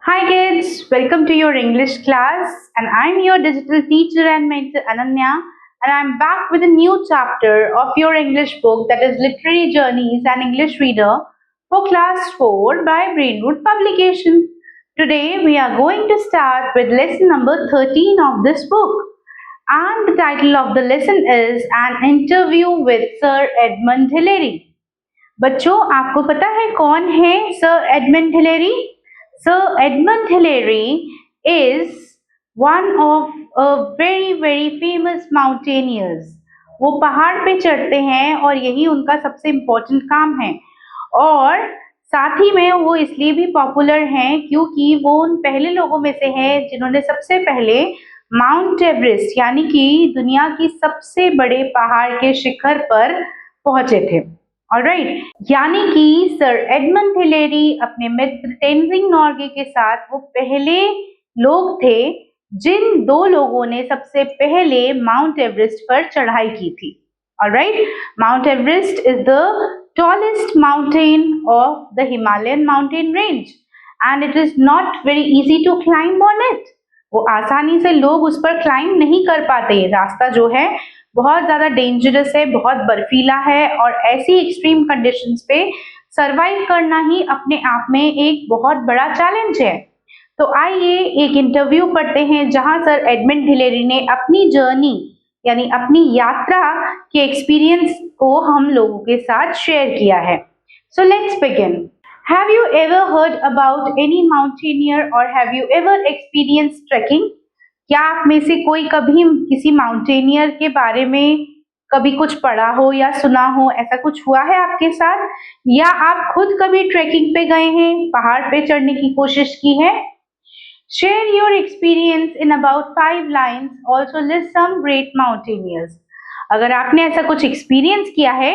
Hi kids, welcome to your English class and I'm your digital teacher and mentor Ananya and I'm back with a new chapter of your English book that is Literary Journeys and English Reader for class 4 by Brainroot Publication. Today we are going to start with lesson number 13 of this book and the title of the lesson is An Interview with Sir Edmund Hillary. बच्चों आपको पता है कौन है sir Edmund Hillary? Sir Edmund Hillary is one of a very famous mountaineers. वो पहाड़ पे चढ़ते हैं और यही उनका सबसे इम्पोर्टेंट काम है और साथ ही में वो इसलिए भी पॉपुलर हैं क्योंकि वो उन पहले लोगों में से हैं जिन्होंने सबसे पहले माउंट एवरेस्ट यानी कि दुनिया की सबसे बड़े पहाड़ के शिखर पर पहुंचे थे. ऑलराइट, यानी कि सर एडमंड हिलेरी अपने मित्र तेंजिंग नोर्गे के साथ वो पहले लोग थे जिन दो लोगों ने सबसे पहले माउंट एवरेस्ट पर चढ़ाई की थी. Alright, Mount Everest is the tallest mountain of the Himalayan mountain range and it is not very easy to climb on it. वो आसानी से लोग उस पर क्लाइंब नहीं कर पाते. रास्ता जो है बहुत ज्यादा डेंजरस है, बहुत बर्फीला है और ऐसी एक्सट्रीम कंडीशंस पे सरवाइव करना ही अपने आप में एक बहुत बड़ा चैलेंज है. तो आइए एक इंटरव्यू पढ़ते हैं जहां सर एडमंड हिलेरी ने अपनी जर्नी यानी अपनी यात्रा के एक्सपीरियंस को हम लोगों के साथ शेयर किया है. So let's begin. Have you ever heard about any mountaineer और have you ever experience trekking? क्या आप में से कोई कभी किसी माउंटेनियर के बारे में कभी कुछ पढ़ा हो या सुना हो, ऐसा कुछ हुआ है आपके साथ? या आप खुद कभी ट्रेकिंग पे गए हैं, पहाड़ पे चढ़ने की कोशिश की है? Share your experience in about 5 lines. Also list some great mountaineers. अगर आपने ऐसा कुछ एक्सपीरियंस किया है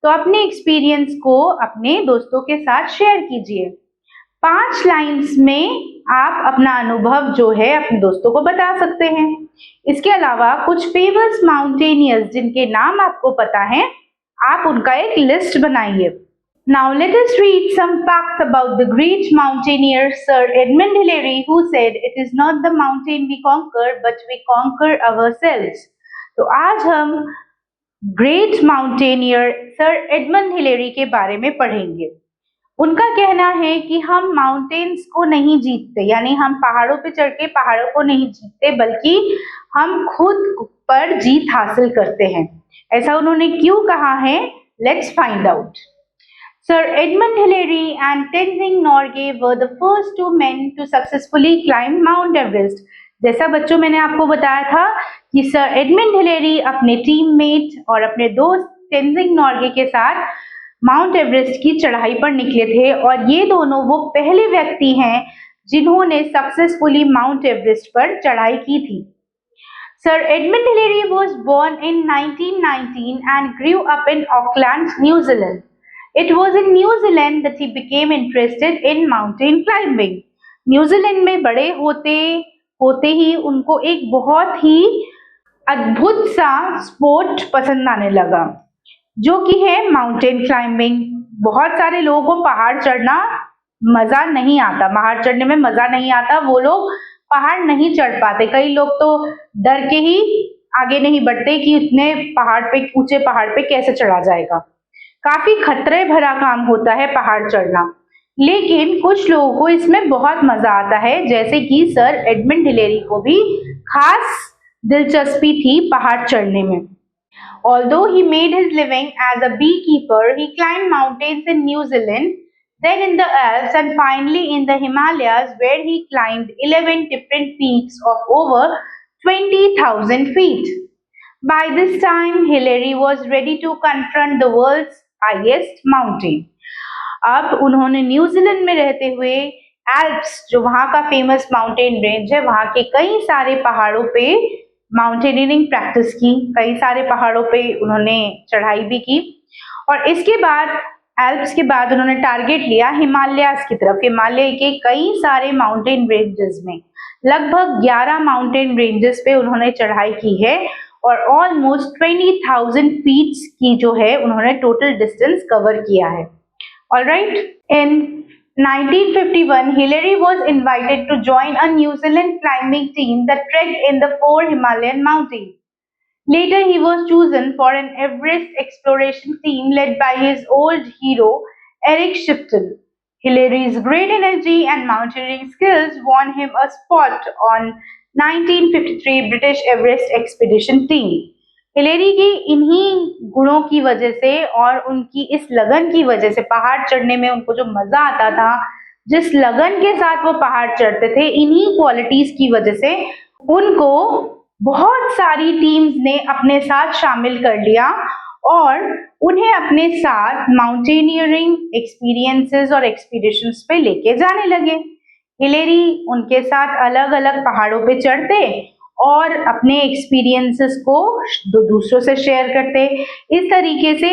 तो अपने एक्सपीरियंस को अपने दोस्तों के साथ शेयर कीजिए. 5 लाइन्स में आप अपना अनुभव जो है अपने दोस्तों को बता सकते हैं. इसके अलावा कुछ फेमस माउंटेनियर्स जिनके नाम आपको पता है, आप उनका एक लिस्ट बनाइए. Now let us read some facts about the great mountaineer sir Edmund Hillary who said it is not the mountain we conquer but we conquer ourselves. तो आज हम great mountaineer sir Edmund Hillary के बारे में पढ़ेंगे. उनका कहना है कि हम माउंटेन्स को नहीं जीतते, यानी हम पहाड़ों पे चढ़ के पहाड़ों को नहीं जीतते बल्कि हम खुद पर जीत हासिल करते हैं. ऐसा उन्होंने क्यों कहा है? Let's find out. Sir Edmund Hillary and Tenzing Norgay were the first 2 men to successfully climb Mount Everest. जैसा बच्चों मैंने आपको बताया था कि सर एडमंड हिलेरी अपने टीममेट और अपने दोस्त तेंजिंग नोर्गे के साथ माउंट एवरेस्ट की चढ़ाई पर निकले थे और ये दोनों वो पहले व्यक्ति हैं जिन्होंने सक्सेसफुली माउंट एवरेस्ट पर चढ़ाई की थी. Sir Edmund Hillary was born in 1919 and grew up in Auckland, New Zealand. It was in New Zealand that he became interested in mountain climbing. New Zealand में बड़े होते ही उनको एक बहुत ही अद्भुत सा स्पोर्ट पसंद आने लगा जो कि है माउंटेन क्लाइंबिंग. बहुत सारे लोगों को पहाड़ चढ़ना मजा नहीं आता, पहाड़ चढ़ने में मजा नहीं आता, वो लोग पहाड़ नहीं चढ़ पाते. कई लोग तो डर के ही आगे नहीं बढ़ते कि इतने पहाड़ पे, ऊंचे पहाड़ पे कैसे चढ़ा जाएगा. काफी खतरे भरा काम होता है पहाड़ चढ़ना, लेकिन कुछ लोगों को इसमें बहुत मजा आता है, जैसे कि सर एडमंड हिलेरी को भी खास दिलचस्पी थी पहाड़ चढ़ने में. Although he made his living as a beekeeper, he climbed mountains in New Zealand, then in the Alps and finally in the Himalayas where he climbed 11 different peaks of over 20,000 feet. By this time, Hillary was ready to confront the world's highest mountain. अब उन्होंने New Zealand में रहते हुए Alps, जो वहाँ का famous mountain range है, वहाँ के कई सारे पहाड़ों पे माउंटेनियरिंग प्रैक्टिस की. कई सारे पहाड़ों पे उन्होंने चढ़ाई भी की और इसके बाद एल्प्स के बाद उन्होंने टारगेट लिया हिमालयाज की तरफ. हिमालय के कई सारे माउंटेन रेंजेस में लगभग 11 माउंटेन रेंजेस पे उन्होंने चढ़ाई की है और ऑलमोस्ट 20,000 फीट की जो है उन्होंने टोटल डिस्टेंस कवर किया है. Alright, in 1951, Hillary was invited to join a New Zealand climbing team that trekked in the four Himalayan mountains. Later, he was chosen for an Everest exploration team led by his old hero, Eric Shipton. Hillary's great energy and mountaineering skills won him a spot on 1953 British Everest expedition team. Hillary की इन्हीं गुणों की वजह से और उनकी इस लगन की वजह से, पहाड़ चढ़ने में उनको जो मजा आता था, जिस लगन के साथ वो पहाड़ चढ़ते थे, इन्हीं क्वालिटीज की वजह से उनको बहुत सारी टीम्स ने अपने साथ शामिल कर लिया और उन्हें अपने साथ माउंटेनियरिंग एक्सपीरियंसेस और एक्सपीडिशंस पे लेके जाने लगे। हिलेरी उनके साथ अलग अलग पहाड़ों पे चढ़ते और अपने एक्सपीरियंसेस को दूसरों से शेयर करते। इस तरीके से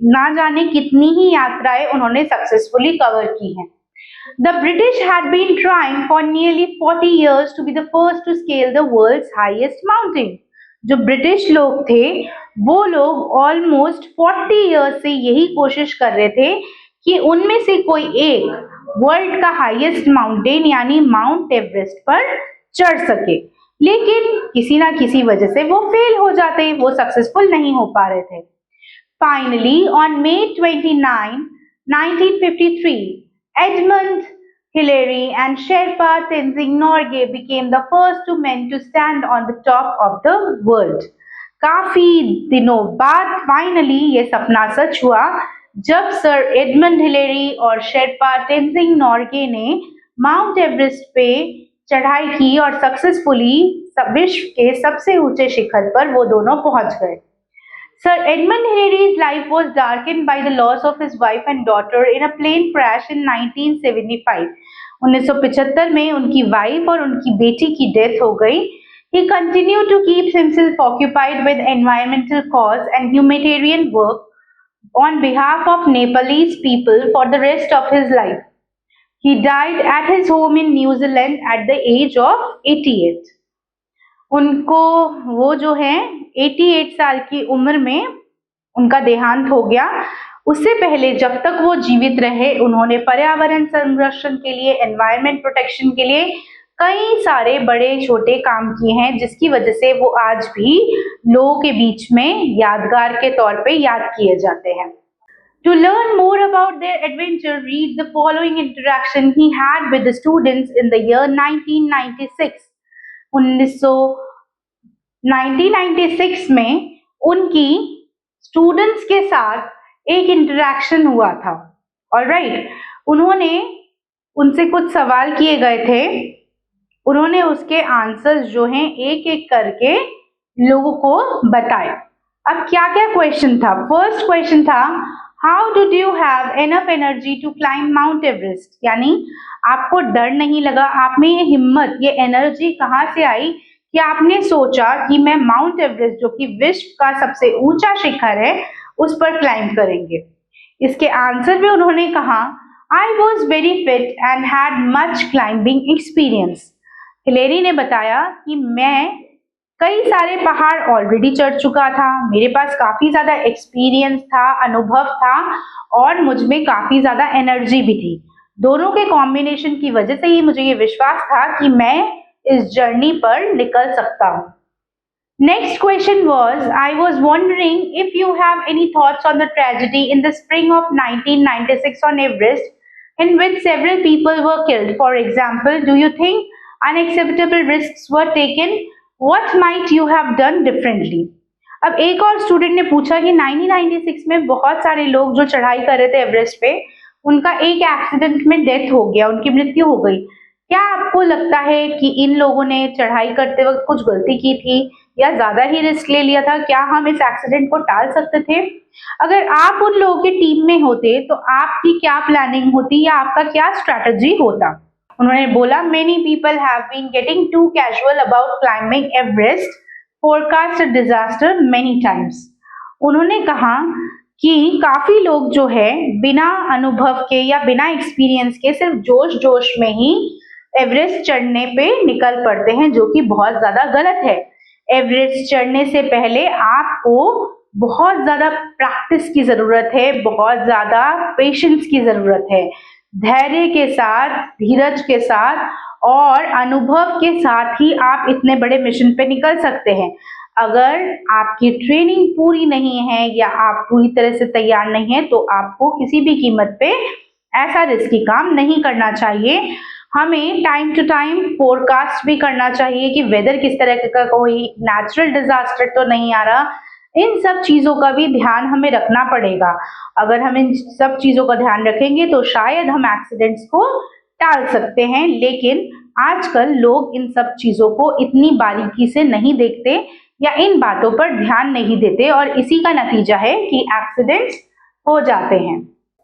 ना जाने कितनी ही यात्राएं उन्होंने सक्सेसफुली कवर की हैं। The British had been trying for nearly 40 years to be the first to scale the world's highest mountain. जो ब्रिटिश लोग थे वो लोग ऑलमोस्ट 40 इयर्स से यही कोशिश कर रहे थे कि उनमें से कोई एक वर्ल्ड का हाईएस्ट माउंटेन यानी माउंट एवरेस्ट पर चढ़ सके, लेकिन किसी ना किसी वजह से वो फेल हो जाते, वो सक्सेसफुल नहीं हो पा रहे थे। Finally on May 29, 1953, Edmund Hillary and Sherpa Tenzing Norgay became the first two men to stand on the top of the world. काफी दिनों बाद फाइनली ये सपना सच हुआ जब सर एडमंड हिलेरी और शेरपा टेंजिंग नॉर्गे ने माउंट एवरेस्ट पे चढ़ाई की और सक्सेसफुली विश्व के सबसे ऊंचे शिखर पर वो दोनों पहुंच गए। Sir Edmund Hillary's life was darkened by the loss of his wife and daughter in a plane crash in 1975. 1975 में उनकी वाइफ और उनकी बेटी की डेथ हो गई। He continued to keep himself occupied with environmental cause and humanitarian work on behalf of Nepalese people for the rest of his life. He died at his home in New Zealand at the age of 88. उनको वो जो है 88 साल की उम्र में उनका देहांत हो गया। उससे पहले जब तक वो जीवित रहे उन्होंने पर्यावरण संरक्षण के लिए, एनवायरनमेंट प्रोटेक्शन के लिए कई सारे बड़े छोटे काम किए हैं, जिसकी वजह से वो आज भी लोगों के बीच में यादगार के तौर पे याद किए जाते हैं। To learn more about their adventure, read the following interaction he had with the students in the year 1996. 1996 में उनकी स्टूडेंट्स के साथ एक इंटरेक्शन हुआ था। ऑलराइट, उन्होंने उनसे कुछ सवाल किए गए थे, उन्होंने उसके आंसर्स जो हैं एक एक करके लोगों को बताए। अब क्या क्या क्वेश्चन था? फर्स्ट क्वेश्चन था, how did you have enough energy to climb Mount Everest? यानी आपको डर नहीं लगा, आप में ये हिम्मत, ये एनर्जी कहाँ से आई कि आपने सोचा कि मैं माउंट एवरेस्ट जो कि विश्व का सबसे ऊंचा शिखर है उस पर क्लाइंब करेंगे। इसके आंसर में उन्होंने कहा, I was very fit and had much climbing experience. Hillary ने बताया कि मैं कई सारे पहाड़ ऑलरेडी चढ़ चुका था, मेरे पास काफी ज्यादा एक्सपीरियंस था, अनुभव था और मुझ में काफी ज्यादा एनर्जी भी थी। दोनों के कॉम्बिनेशन की वजह से ही मुझे ये विश्वास था कि मैं इस जर्नी पर निकल सकता हूँ। Next question was, I was wondering if you have any thoughts on the tragedy in the spring of 1996 on Everest, in which several people were killed. For example, do you think unacceptable risks were taken? What might you have done differently? अब एक और student ने पूछा कि 1996 में बहुत सारे लोग जो चढ़ाई कर रहे थे एवरेस्ट पे, उनका एक एक्सीडेंट में डेथ हो गया, उनकी मृत्यु हो गई। क्या आपको लगता है कि इन लोगों ने चढ़ाई करते वक्त कुछ गलती की थी या ज्यादा ही रिस्क ले लिया था? क्या हम इस एक्सीडेंट को टाल सकते थे? अगर आप उन लोगों की टीम में होते तो आपकी क्या प्लानिंग होती या आपका क्या स्ट्रैटेजी होता? उन्होंने बोला, many people have been getting too casual about climbing Everest, forecast a disaster many times. उन्होंने कहा कि काफी लोग जो है बिना अनुभव के या बिना एक्सपीरियंस के सिर्फ जोश जोश में ही एवरेस्ट चढ़ने पे निकल पड़ते हैं, जो कि बहुत ज्यादा गलत है। एवरेस्ट चढ़ने से पहले आपको बहुत ज्यादा प्रैक्टिस की जरूरत है, बहुत ज्यादा पेशेंस की जरूरत है। धैर्य के साथ, धीरज के साथ और अनुभव के साथ ही आप इतने बड़े मिशन पे निकल सकते हैं। अगर आपकी ट्रेनिंग पूरी नहीं है या आप पूरी तरह से तैयार नहीं है तो आपको किसी भी कीमत पे ऐसा रिस्की काम नहीं करना चाहिए। हमें टाइम टू टाइम फोरकास्ट भी करना चाहिए कि वेदर किस तरह का, कोई नेचुरल डिजास्टर तो नहीं आ रहा। इन सब चीजों का भी ध्यान हमें रखना पड़ेगा। अगर हम इन सब चीजों का ध्यान रखेंगे तो शायद हम एक्सीडेंट्स को टाल सकते हैं, लेकिन आजकल लोग इन सब चीजों को इतनी बारीकी से नहीं देखते या इन बातों पर ध्यान नहीं देते और इसी का नतीजा है कि एक्सीडेंट्स हो जाते हैं।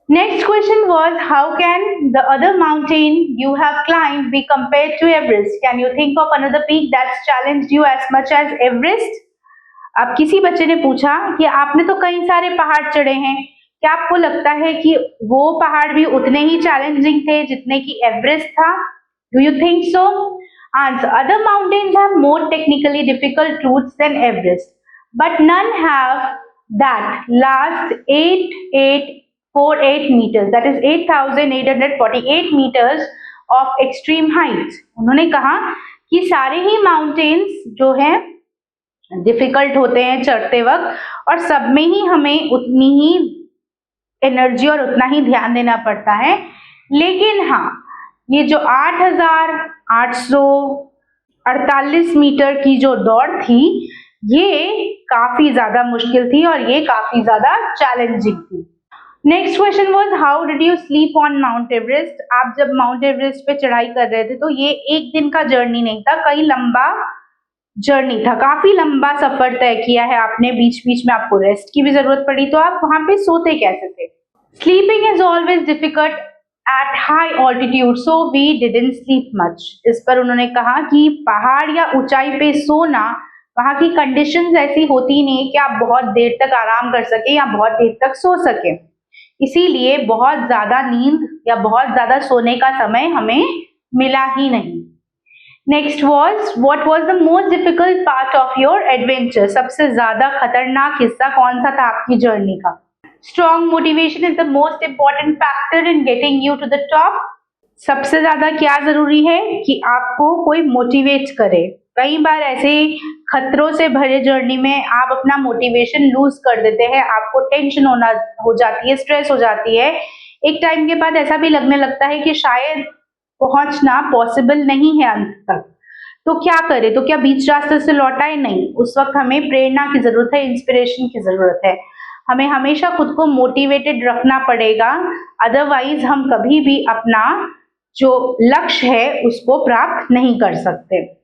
Next question was, how can the other mountain you have climbed be compared to Everest? Can you think of another peak that's challenged you as much as Everest? अब किसी बच्चे ने पूछा कि आपने तो कई सारे पहाड़ चढ़े हैं, क्या आपको लगता है कि वो पहाड़ भी उतने ही चैलेंजिंग थे जितने कि एवरेस्ट था? Do you think so? Answer: Other mountains have more technically difficult routes than Everest, but none have that last 8848 meters, that is 8,848 meters of extreme height. उन्होंने कहा कि सारे ही माउंटेन्स जो हैं डिफिकल्ट होते हैं चढ़ते वक्त और सब में ही हमें उतनी ही एनर्जी और उतना ही ध्यान देना पड़ता है, लेकिन हाँ, ये जो 8,848 मीटर की जो दौड़ थी ये काफी ज्यादा मुश्किल थी और ये काफी ज्यादा चैलेंजिंग थी। Next question was, how did you sleep on mount Everest? आप जब माउंट एवरेस्ट पे चढ़ाई कर रहे थे तो ये एक दिन का जर्नी नहीं था, कई लंबा जर्नी था, काफी लंबा सफर तय किया है आपने, बीच बीच में आपको रेस्ट की भी जरूरत पड़ी, तो आप वहां पे सोते कैसे थे? Sleeping is always difficult at high altitude so we didn't sleep much. इस पर उन्होंने कहा कि पहाड़ या ऊंचाई पे सोना, वहां की कंडीशंस ऐसी होती नहीं कि आप बहुत देर तक आराम कर सके या बहुत देर तक सो सके, इसीलिए बहुत ज्यादा नींद या बहुत ज्यादा सोने का समय हमें मिला ही नहीं। Next was, what was the most difficult part of your adventure? सबसे ज्यादा खतरनाक हिस्सा कौन सा था आपकी जर्नी का? Strong motivation is the most important factor in getting you to the top. सबसे ज्यादा क्या जरूरी है कि आपको कोई मोटिवेट करे। कई बार ऐसे खतरों से भरे जर्नी में आप अपना मोटिवेशन लूज कर देते हैं, आपको टेंशन हो जाती है, स्ट्रेस हो जाती है, एक टाइम के बाद ऐसा भी लगने लगता है कि शायद पहुंचना पॉसिबल नहीं है अंत तक। तो क्या करें? तो क्या बीच रास्ते से लौट आए? नहीं, उस वक्त हमें प्रेरणा की जरूरत है, इंस्पिरेशन की जरूरत है। हमें हमेशा खुद को मोटिवेटेड रखना पड़ेगा, अदरवाइज हम कभी भी अपना जो लक्ष्य है उसको प्राप्त नहीं कर सकते।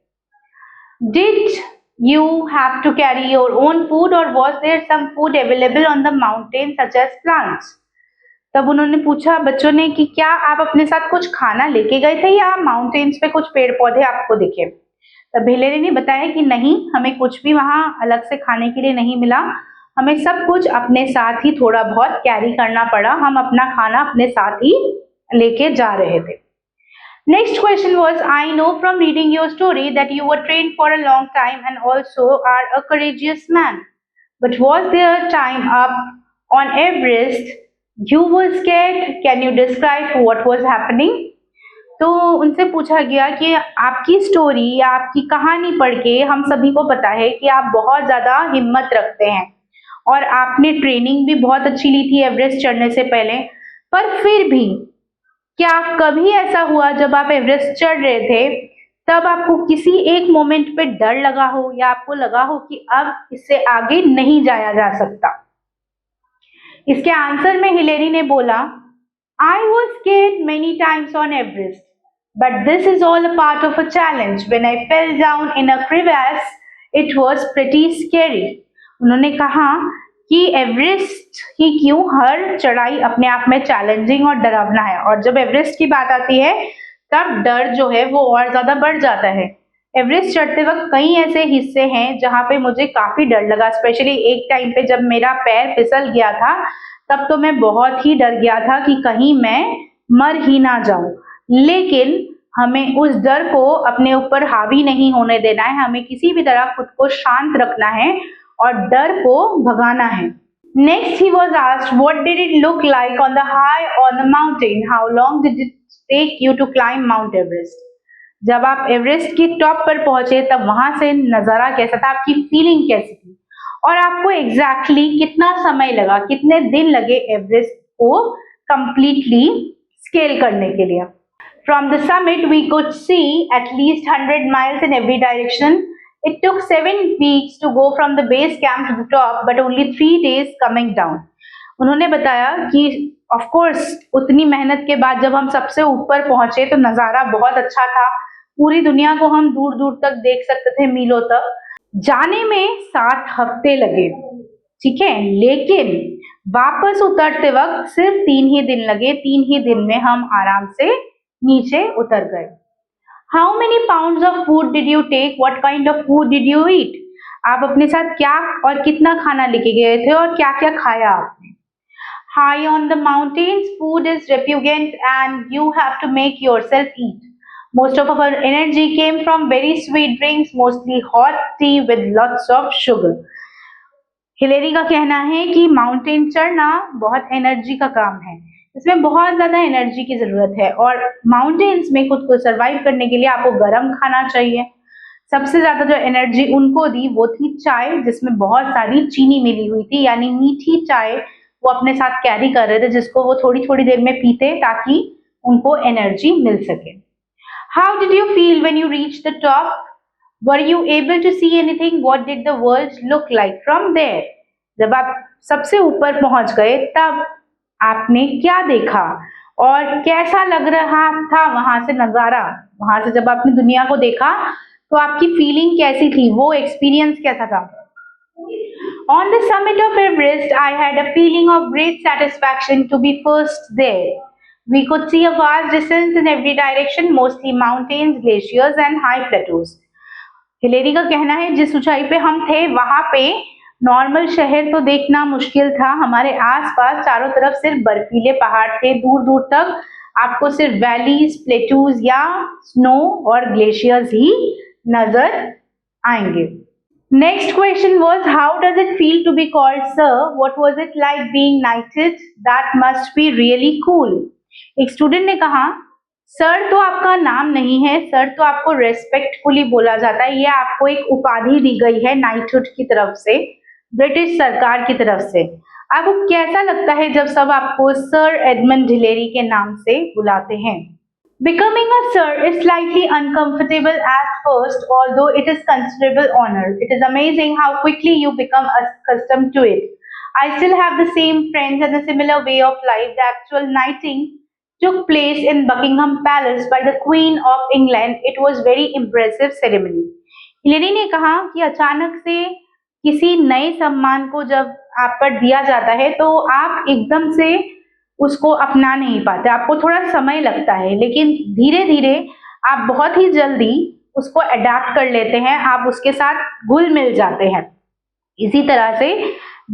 Did you have to carry your own food or was there some food available on the mountain such as plants? तब उन्होंने पूछा बच्चों ने कि क्या आप अपने साथ कुछ खाना लेके गए थे या माउंटेन्स पे कुछ पेड़ पौधे आपको दिखे? तब हिलेरी ने बताया कि नहीं, हमें कुछ भी वहां अलग से खाने के लिए नहीं मिला, हमें सब कुछ अपने साथ ही थोड़ा बहुत कैरी करना पड़ा, हम अपना खाना अपने साथ ही लेके जा रहे थे। Next question was, I know from reading your story that you were trained for a long time and also are a courageous man. But was there a time up on Everest you were scared? Can you describe what was happening? तो उनसे पूछा गया कि आपकी story या आपकी कहानी पढ़ के हम सभी को पता है कि आप बहुत ज्यादा हिम्मत रखते हैं और आपने ट्रेनिंग भी बहुत अच्छी ली थी एवरेस्ट चढ़ने से पहले, पर फिर भी क्या कभी ऐसा हुआ जब आप एवरेस्ट चढ़ रहे थे तब आपको किसी एक मोमेंट पे डर लगा हो या आपको लगा हो कि अब इससे आगे नहीं जाया जा सकता? इसके आंसर में हिलेरी ने बोला, I was scared many times on Everest, but this is all a part of a challenge. When I fell down in a crevasse, it was pretty scary. उन्होंने कहा कि एवरेस्ट ही क्यों, हर चढ़ाई अपने आप में चैलेंजिंग और डरावना है, और जब एवरेस्ट की बात आती है तब डर जो है वो और ज्यादा बढ़ जाता है। एवरेस्ट चढ़ते वक्त कई ऐसे हिस्से हैं जहाँ पे मुझे काफी डर लगा, स्पेशली एक टाइम पे जब मेरा पैर फिसल गया था तब तो मैं बहुत ही डर गया था कि कहीं मैं मर ही ना जाऊं। लेकिन हमें उस डर को अपने ऊपर हावी नहीं होने देना है, हमें किसी भी तरह खुद को शांत रखना है और डर को भगाना है। Next, he was asked, what did it look like on the high on the mountain? How long did it take you to climb Mount Everest? जब आप एवरेस्ट की टॉप पर पहुंचे तब वहां से नजारा कैसा था, आपकी फीलिंग कैसी थी, और आपको एग्जैक्टली कितना समय लगा, कितने दिन लगे एवरेस्ट को कंप्लीटली स्केल करने के लिए. From the summit, we could see at least 100 miles in every direction. It took 7 weeks to go from the base camp to the top, but only 3 days coming down. उन्होंने बताया कि of course उतनी मेहनत के बाद जब हम सबसे ऊपर पहुंचे तो नज़ारा बहुत अच्छा था. पूरी दुनिया को हम दूर दूर तक देख सकते थे, मीलों तक. जाने में 7 हफ्ते लगे, ठीक है, लेकिन वापस उतरते वक्त सिर्फ 3 ही दिन लगे. 3 ही दिन में हम आराम से नीचे उतर गए. How many pounds of food did you take? What kind of food did you eat? आप अपने साथ क्या और कितना खाना लेके गए थे और क्या क्या खाया आपने? High on the mountains, food is repugnant and you have to make yourself eat. Most of our energy came from very sweet drinks, mostly hot tea with lots of sugar. Hillary का कहना है कि mountain चढ़ना बहुत energy का काम है, इसमें बहुत ज्यादा एनर्जी की जरूरत है, और माउंटेन्स में खुद को सरवाइव करने के लिए आपको गर्म खाना चाहिए. सबसे ज्यादा जो एनर्जी उनको दी वो थी चाय, जिसमें बहुत सारी चीनी मिली हुई थी, यानी मीठी चाय वो अपने साथ कैरी कर रहे थे, जिसको वो थोड़ी थोड़ी देर में पीते ताकि उनको एनर्जी मिल सके. How did you feel when you reach the top? Were you able to see anything? What did the world look like from there? जब आप सबसे ऊपर पहुंच गए तब आपने क्या देखा और कैसा लग रहा था वहां से नजारा? वहां से जब आपने दुनिया को देखा तो आपकी फीलिंग कैसी थी, वो एक्सपीरियंस कैसा था? On the summit of Everest, I had a feeling of great satisfaction to be first there. We could see a vast distance in every direction, mostly mountains, glaciers and high plateaus. Hillary का कहना है जिस ऊंचाई पे हम थे वहां पे नॉर्मल शहर तो देखना मुश्किल था. हमारे आसपास चारों तरफ सिर्फ बर्फीले पहाड़ थे, दूर दूर तक आपको सिर्फ वैलीज, प्लेटूज या स्नो और ग्लेशियर्स ही नजर आएंगे. Next question was, how does it feel to be called sir? What was it like being knighted? That must be really cool. एक स्टूडेंट ने कहा, सर तो आपका नाम नहीं है, सर तो आपको रेस्पेक्टफुली बोला जाता है, ये आपको एक उपाधि दी गई है नाइटहुड की तरफ से, ब्रिटिश सरकार की तरफ से. आपको कैसा लगता है जब सब आपको सर एडमंड हिलेरी के नाम से बुलाते हैं? Becoming a sir is slightly uncomfortable at first, although it is considerable honor. It is amazing how quickly you become accustomed to it. I still have the same friends and a similar way of life. The actual knighting took place in Buckingham Palace by the Queen of England. It was very impressive ceremony. Hillary ने कहा कि अचानक से किसी नए सम्मान को जब आप पर दिया जाता है तो आप एकदम से उसको अपना नहीं पाते, आपको थोड़ा समय लगता है, लेकिन धीरे धीरे आप बहुत ही जल्दी उसको अडेप्ट कर लेते हैं, आप उसके साथ घुल मिल जाते हैं. इसी तरह से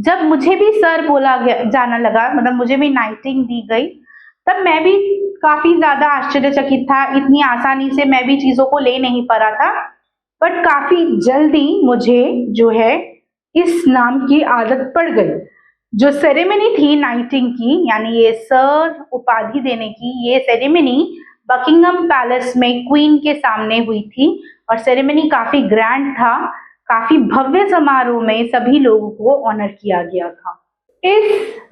जब मुझे भी सर बोला जाना लगा, मतलब मुझे भी नाइटिंग दी गई, तब मैं भी काफी ज्यादा आश्चर्यचकित था. इतनी आसानी से मैं भी चीजों को ले नहीं पा रहा था, बट काफी जल्दी मुझे जो है इस नाम की आदत पड़ गई. जो सेरेमनी थी नाइटिंग की, यानी ये सर उपाधि देने की, ये सेरेमनी बकिंगम पैलेस में क्वीन के सामने हुई थी, और सेरेमनी काफी ग्रैंड था, काफी भव्य समारोह में सभी लोगों को ऑनर किया गया था. Is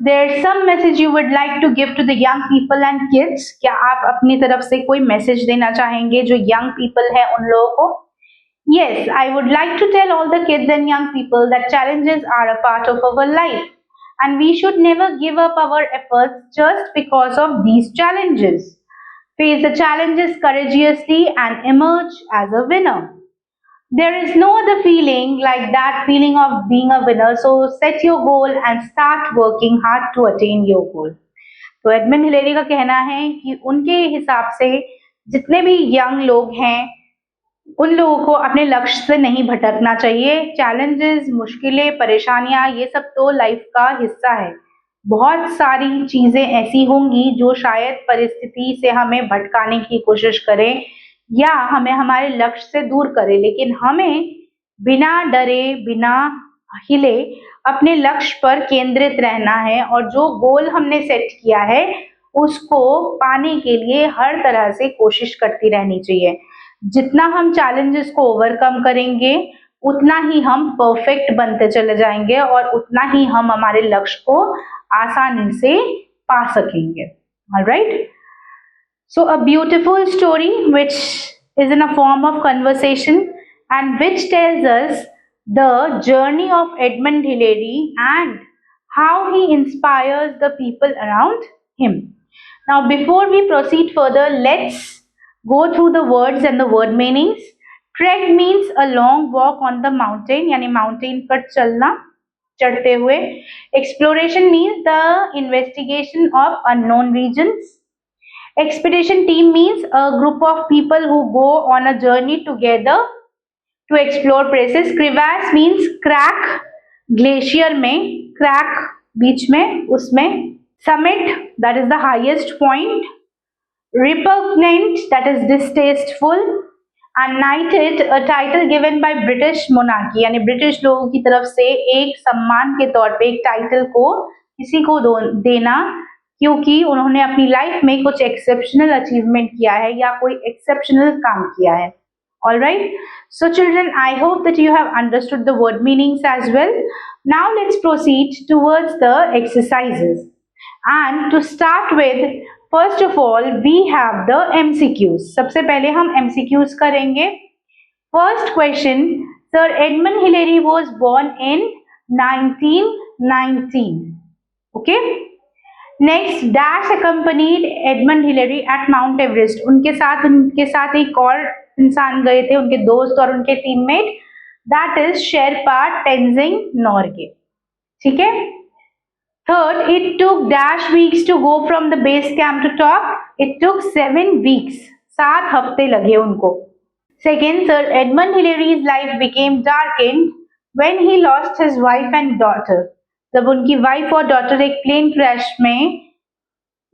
there some message you would like to give to the young people and kids? क्या आप अपनी तरफ से कोई मैसेज देना चाहेंगे जो young people है उन लोगों को? Yes, I would like to tell all the kids and young people that challenges are a part of our life, and we should never give up our efforts just because of these challenges. Face the challenges courageously and emerge as a winner. There is no other feeling like that feeling of being a winner, so set your goal and start working hard to attain your goal. तो Edmund Hillary का कहना है कि उनके हिसाब से जितने भी यंग लोग हैं उन लोगों को अपने लक्ष्य से नहीं भटकना चाहिए. चैलेंजेस, मुश्किलें, परेशानियां, ये सब तो लाइफ का हिस्सा है. बहुत सारी चीजें ऐसी होंगी जो शायद परिस्थिति से हमें भटकाने की कोशिश करें या हमें हमारे लक्ष्य से दूर करे, लेकिन हमें बिना डरे, बिना हिले, अपने लक्ष्य पर केंद्रित रहना है और जो गोल हमने सेट किया है उसको पाने के लिए हर तरह से कोशिश करती रहनी चाहिए। जितना हम चैलेंजेस को ओवरकम करेंगे उतना ही हम परफेक्ट बनते चले जाएंगे और उतना ही हम हमारे लक्ष्य को आसानी से पा सकेंगे। Alright, so a beautiful story which is in a form of conversation and which tells us the journey of Edmund Hillary and how he inspires the people around him. Now before we proceed further, let's go through the words and the word meanings. Trek means a long walk on the mountain, यानी mountain पर चलना, चढ़ते हुए. Exploration means the investigation of unknown regions. Expedition team means a group of people who go on a journey together to explore places. Crevasse means crack, glacier में crack बीच में उसमें. Summit, that is the highest point. Repugnant, that is distasteful. And knighted, a title given by British monarchy, यानी British लोगों की तरफ से एक सम्मान के तौर पे एक टाइटल को किसी को देना क्योंकि उन्होंने अपनी लाइफ में कुछ एक्सेप्शनल अचीवमेंट किया है या कोई एक्सेप्शनल काम किया है. All right, so children, I hope that you have understood the word meanings as well. Now let's proceed towards the exercises. And to start with, first of all, we have the MCQs. सबसे पहले हम MCQs करेंगे. First question, Sir Edmund Hillary was born in 1919. Okay. Next, dash accompanied Edmund Hillary at Mount Everest. उनके साथ एक और इंसान गए थे, उनके दोस्त और उनके teammate, that is Sherpa Tenzing Norgay. ठीक है. Third, it took dash weeks to go from the base camp to top. It took 7 weeks, 7 हफ्ते लगे उनको. Second, sir Edmund Hillary's life became darkened when he lost his wife and daughter. जब उनकी wife और daughter एक plane crash में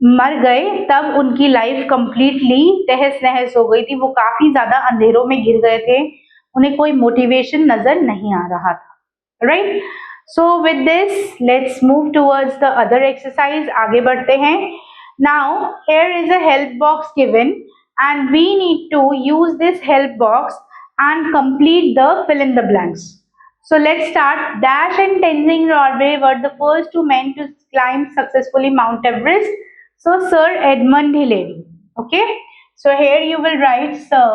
मर गए तब उनकी लाइफ कंप्लीटली तहस नहस हो गई थी. वो काफी ज्यादा अंधेरों में गिर गए थे, उन्हें कोई मोटिवेशन नजर नहीं आ रहा था. Right, so with this let's move towards the other exercise. आगे बढ़ते हैं. Now here is a help box given and we need to use this help box and complete the fill in the blanks. So let's start. Dash and Tenzing Norgay were the first 2 men to climb successfully Mount Everest. So Sir Edmund Hillary. Okay. So here you will write Sir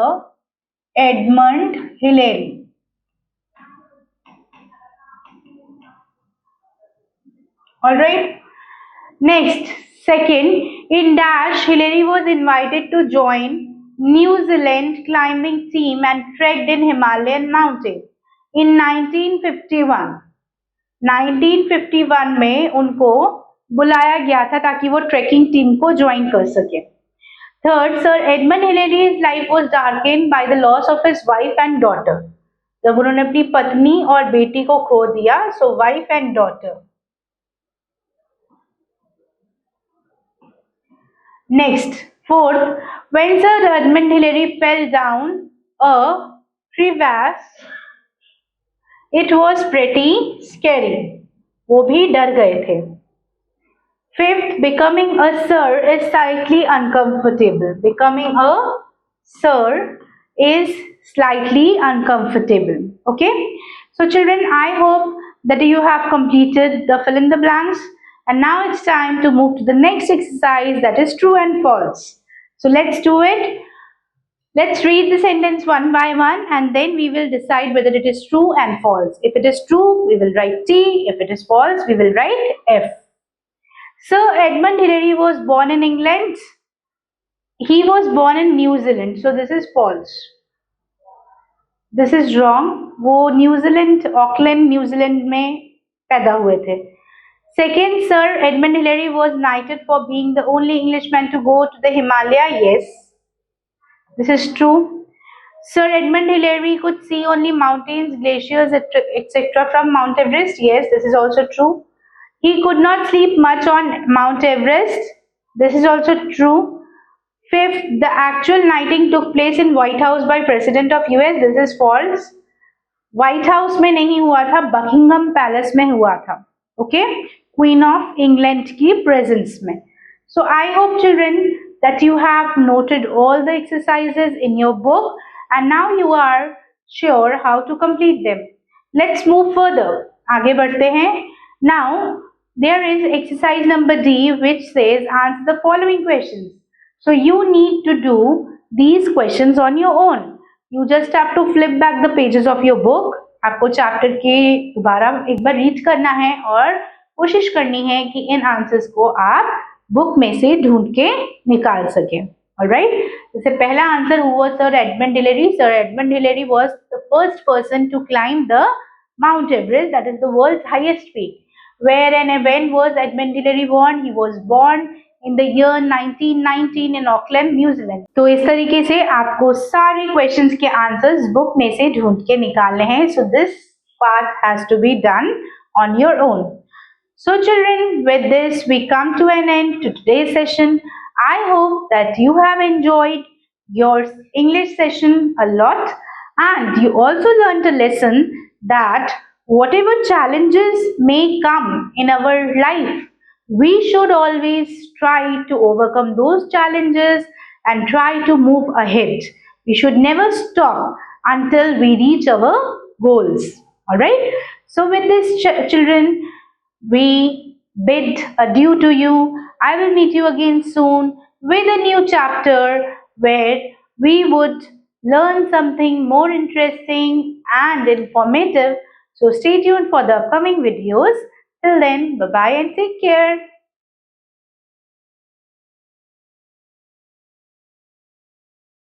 Edmund Hillary. All right. Next, second, in Dash, Hillary was invited to join New Zealand climbing team and trekked in Himalayan mountain. In 1951, 1951 में उनको बुलाया गया था ताकि वो trekking team को join कर सके. Third, sir Edmund Hillary's life was darkened by the loss of his wife and daughter. जब उन्होंने अपनी पत्नी और बेटी को खो दिया, so wife and daughter. Next, fourth, when sir Edmund Hillary fell down a crevasse, it was pretty scary. वो भी डर गए थे. Fifth, becoming a sir is slightly uncomfortable. Becoming a sir is slightly uncomfortable. Okay. So children, I hope that you have completed the fill in the blanks. And now it's time to move to the next exercise, that is true and false. So let's do it. Let's read the sentence one by one and then we will decide whether it is true and false. If it is true, we will write T. If it is false, we will write F. Sir Edmund Hillary was born in England. He was born in New Zealand. So this is false. This is wrong. वो New Zealand, Auckland, New Zealand में पैदा हुए थे. Second, Sir Edmund Hillary was knighted for being the only Englishman to go to the Himalaya. Yes. This is true. Sir Edmund Hillary could see only mountains, glaciers, etc. from Mount Everest. Yes, this is also true. He could not sleep much on Mount Everest. This is also true. Fifth, the actual knighting took place in White House by President of US. This is false. White House में नहीं हुआ था, Buckingham Palace में हुआ था. Okay, queen of England की presence में. So I hope children that you have noted all the exercises in your book and now you are sure how to complete them. Let's move further. आगे बढ़ते हैं. Now there is exercise number D which says answer the following questions. So you need to do these questions on your own. You just have to flip back the pages of your book. आपको chapter के दोबारा एक बार read करना है और कोशिश करनी है कि इन आंसर्स को आप बुक में से ढूंढ के निकाल सके. ऑलराइट, जैसे पहला आंसर हुआ sir Edmund Hillary. Sir Edmund Hillary was the first person to climb the Mount Everest, that is the world's highest peak. Where and when was Edmund Hillary born? He was born in the year 1919 in Auckland, New Zealand. तो इस तरीके से आपको सारे questions के answers book में से ढूंढ के निकालने हैं. So this part has to be done on your own. So children, with this we come to an end to today's session. I hope that you have enjoyed your English session a lot and you also learned a lesson that whatever challenges may come in our life, we should always try to overcome those challenges and try to move ahead. We should never stop until we reach our goals. Alright? So with this children, we bid adieu to you. I will meet you again soon with a new chapter where we would learn something more interesting and informative. So stay tuned for the upcoming videos. Till then, bye-bye and take care.